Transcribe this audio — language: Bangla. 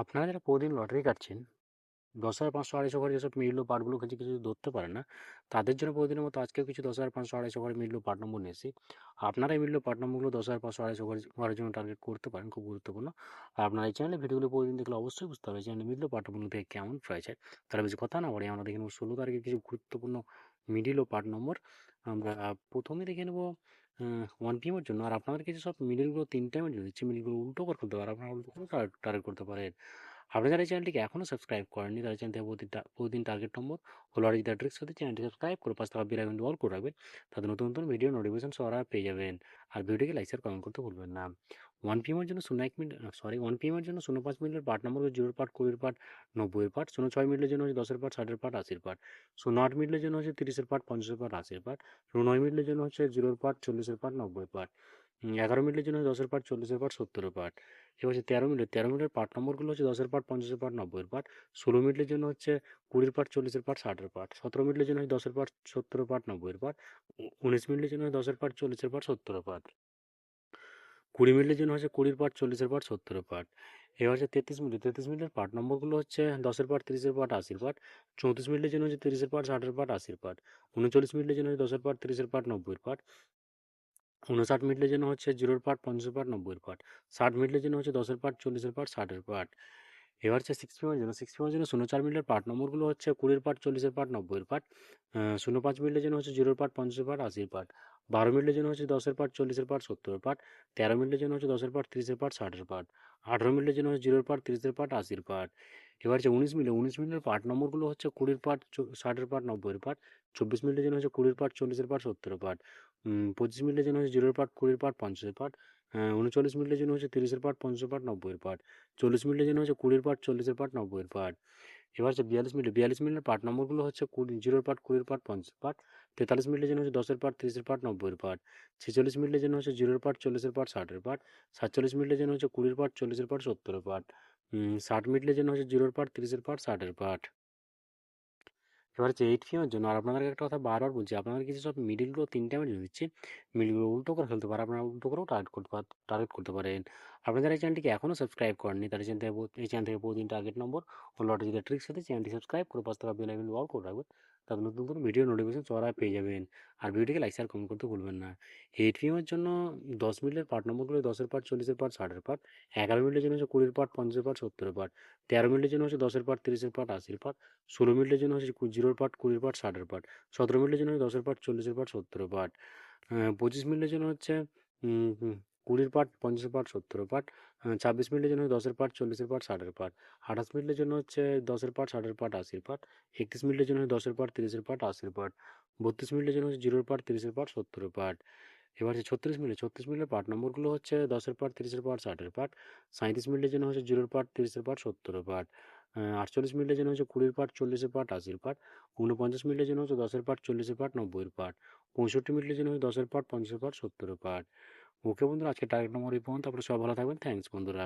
আপনারা যারা প্রতিদিন লটারি কাটছেন, ১০,০০০, ৫০০, ২৫০ করে যেসব মিললো পার্টগুলো কিছু কিছু ধরতে পারে না, তাদের জন্য প্রতিদিনের মতো আজকেও কিছু ১০,০০০, ৫০০, ২৫০ করে মিললো পার্ট নম্বর নিয়ে এসেছি। আপনারা এই মিললো পার্ট নম্বরগুলো ১০,০০০, ৫০০, ২৫০ করার জন্য টার্গেট করতে পারেন, খুব গুরুত্বপূর্ণ। আর আপনারা এই চ্যানেলে ভিডিওগুলো প্রতিদিন দেখলে অবশ্যই বুঝতে পারবে চ্যানেলে মিললো পার্ট নম্বরগুলো থেকে কেমন প্রাইস হয়। তাহলে বেশি কথা না বলে আমরা দেখে নেবো ১৬ তারিখে কিছু গুরুত্বপূর্ণ মিডিল ও পার্ট নম্বর। আমরা প্রথমে দেখে নেবো 1 PM এর জন্য। আর আপনাদের কিছু সব মিডিলগুলো 3 টাইমের জন্য দিচ্ছি, মিডিলগুলো উল্টো করে ফেলতে পারে, আপনারা উল্টো করে টার্গেট করতে পারেন। আপনি যারা এই চ্যানেলটিকে এখনও সাবস্ক্রাইব করেননি, তারা চ্যানেল থেকে প্রতিদিন টার্গেট নম্বর হলো আর দ্য ট্রিক্স হতে চ্যানেলটি সাবস্ক্রাইব করে পাশে থাকা বেল আইকনটি অল করে রাখবেন। তাতে নতুন নতুন ভিডিও নোটিফিকেশন সবার পেয়ে যাবেন। আর ভিডিওটিকে লাইক শেয়ার কমেন্ট করতে ভুলবেন না। 1 PM এর জন্য 1 PM এর জন্য 05 মিনিটের part number 0 part, 20 part, 90 part. 06 মিনিটের জন্য হচ্ছে 10 পার্ট, 60 পার্ট, 80 পার্ট। 08 মিনিটের জন্য হচ্ছে 30 পার্ট, 50 পার্ট, 80 পার্ট। 09 মিনিটের জন্য হচ্ছে 0 পার্ট, 40 পার্ট, 90 পার্ট। 11 মিনিটের জন্য 10 পার্ট, 40 পার্ট, 70 পার্ট। এবার হচ্ছে 13 মিনিটের পার্ট নম্বরগুলো হচ্ছে 10 পার্ট, 50 পার্ট, 90 পার্ট। 16 মিনিটের জন্য হচ্ছে 20 পার্ট, 40 পার্ট, 60 পার্ট। 17 মিনিটের জন্য হচ্ছে 10 পার্ট, 70 পার্ট, 90 পার্ট। 19 মিনিটের জন্য 10 পার্ট, 40 পার্ট, 70 পার্ট। 20 মিনিটের জন্য হচ্ছে 20 পার্ট, 40 পার্ট, 70 পার্ট। এবার হচ্ছে 33 মিনিটের পার্ট নম্বরগুলো হচ্ছে 10 পার্ট, 30 পার্ট, 80 পার্ট। 34 মিনিটের জন্য হচ্ছে 30 পার্ট, 60 পার্ট, 80 পার্ট। 39 মিনিটের জন্য হচ্ছে 10 পার্ট, 30 পার্ট, 90 পার্ট। 59 মিনিটের জন্য হচ্ছে 0 পার্ট, 50 পার্ট, 90 পার্ট। 60 মিনিটের জন্য হচ্ছে 10 পার্ট, 40 পার্ট, 60 পার্ট। এবার হচ্ছে 6 PM এর জন্য 04 মিনিটের পার্ট নম্বরগুলো হচ্ছে 20 পার্ট, 40 পার্ট, 90 পার্ট। 05 মিনিটের জন্য হচ্ছে 0 পার্ট, 50 পার্ট, 80 পার্ট। 12 মিনিটের জন্য হচ্ছে 10 পার্ট, 40 পার্ট, 70 পার্ট। 13 মিনিটের জন্য হচ্ছে 10 পার্ট, 30 পার্ট, 60 পার্ট। 18 মিনিটের জন্য হচ্ছে 0 পার্ট, 30 পার্ট, 80 পার্ট। এবার হচ্ছে 19 মিনিটের পার্ট নম্বরগুলো হচ্ছে 20 পার্ট, 60 পার্ট, 90 পার্ট। 24 মিনিটের জন্য হচ্ছে 20 পার্ট, 40 পার্ট, 70 পার্ট। 25 মিনিটের জন্য হচ্ছে 0 পার্ট, 20 পার্ট, 50 পার্ট। 39 মিনিটের জন্য হচ্ছে 30 পার্ট, 50 পার্ট, 90 পার্ট। 40 মিনিটের জন্য হচ্ছে 20 পার্ট, 40 পার্ট, 90 পার্ট। এবার হচ্ছে 42 মিনিটের পার্ট নম্বরগুলো হচ্ছে 0 পার্ট, 20 পার্ট, 50 পার্ট। 43 মিনিটের জন্য হচ্ছে 10 পার্ট, 30 পার্ট, 90 পার্ট। 46 মিনিটের জন্য হচ্ছে 0 পার্ট, 40 পার্ট, 60 পার্ট। 47 মিনিটের জন্য হচ্ছে 20 পার্ট, 40 পার্ট, 70 পার্ট। 60 মিনিটের জন্য হচ্ছে 0 পার্ট, 30 পার্ট, 60 পার্ট। এবার হচ্ছে 8 PM এর জন্য। আর আপনাদেরকে একটা কথা বারবার বলছি, আপনাদের কিছু সব মিডিলগুলো 3 টাইমের জন্য দিচ্ছি, মিডিলগুলো উল্টো করে ফেলতে পারে, আপনারা উল্টো করেও টার্গেট করতে পারেন। আপনারা যারা এই চ্যানেলটিকে এখনও সাবস্ক্রাইব করেননি, তারা এই চ্যানেল থেকে প্রতিদিন টার্গেট নম্বর ও লটারি জিতে ট্রিক্স সাথে চ্যানেলটি সাবস্ক্রাইব করে পাশে থাকা বেল আইকন অল করে রাখবেন। তারপর নতুন নতুন ভিডিও নোটিফিকেশন সবার পেয়ে যাবেন। আর ভিডিওটিকে লাইক শেয়ার কমেন্ট করতে ভুলবেন না। 8 PM এর জন্য 10 মিনিটের পার্ট নম্বরগুলো 10 পার্ট, 40 পার্ট, 60 পার্ট। 11 মিনিটের জন্য হচ্ছে 20 পার্ট, 50 পার্ট, 70 পার্ট। 13 মিনিটের জন্য হচ্ছে 10 পার্ট, 30 পার্ট, 80 পার্ট। 16 মিনিটের জন্য হচ্ছে 0 পার্ট, 20 পার্ট, 60 পার্ট। 17 মিনিটের জন্য 10 পার্ট, 40 পার্ট, 70 পার্ট। 25 মিনিটের জন্য হচ্ছে 20 পার্ট, 50 পার্ট, 70 পার্ট। 26 মিনিটের জন্য 10 পার্ট, 40 পার্ট, 60 পার্ট। 28 মিনিটের জন্য হচ্ছে 10 পার্ট, 60 পার্ট, 80 পার্ট। 31 মিনিটের জন্য 10 পার্ট, 30 পার্ট, 80 পার্ট। 32 মিনিটের জন্য হচ্ছে 0 পার্ট, 30 পার্ট, 70 পার্ট। এবার হচ্ছে 36 মিনিটের পার্ট নম্বরগুলো হচ্ছে 10 পার্ট, 30 পার্ট, 60 পার্ট। 37 মিনিটের জন্য হচ্ছে 0 পার্ট, 30 পার্ট, 70 পার্ট। 48 মিনিটের জন্য হচ্ছে 20 পার্ট, 40 পার্ট, 80 পার্ট। 49 মিনিটের জন্য হচ্ছে 10 পার্ট, 40 পার্ট, 90 পার্ট। 65 মিনিটের জন্য হচ্ছে 10 পার্ট, 50 পার্ট, 70 পার্ট। ওকে বন্ধুরা, আজকে টার্গেট নম্বর এই পর্যন্ত। আপনারা সবাই ভালো থাকবেন। থ্যাংকস বন্ধুরা।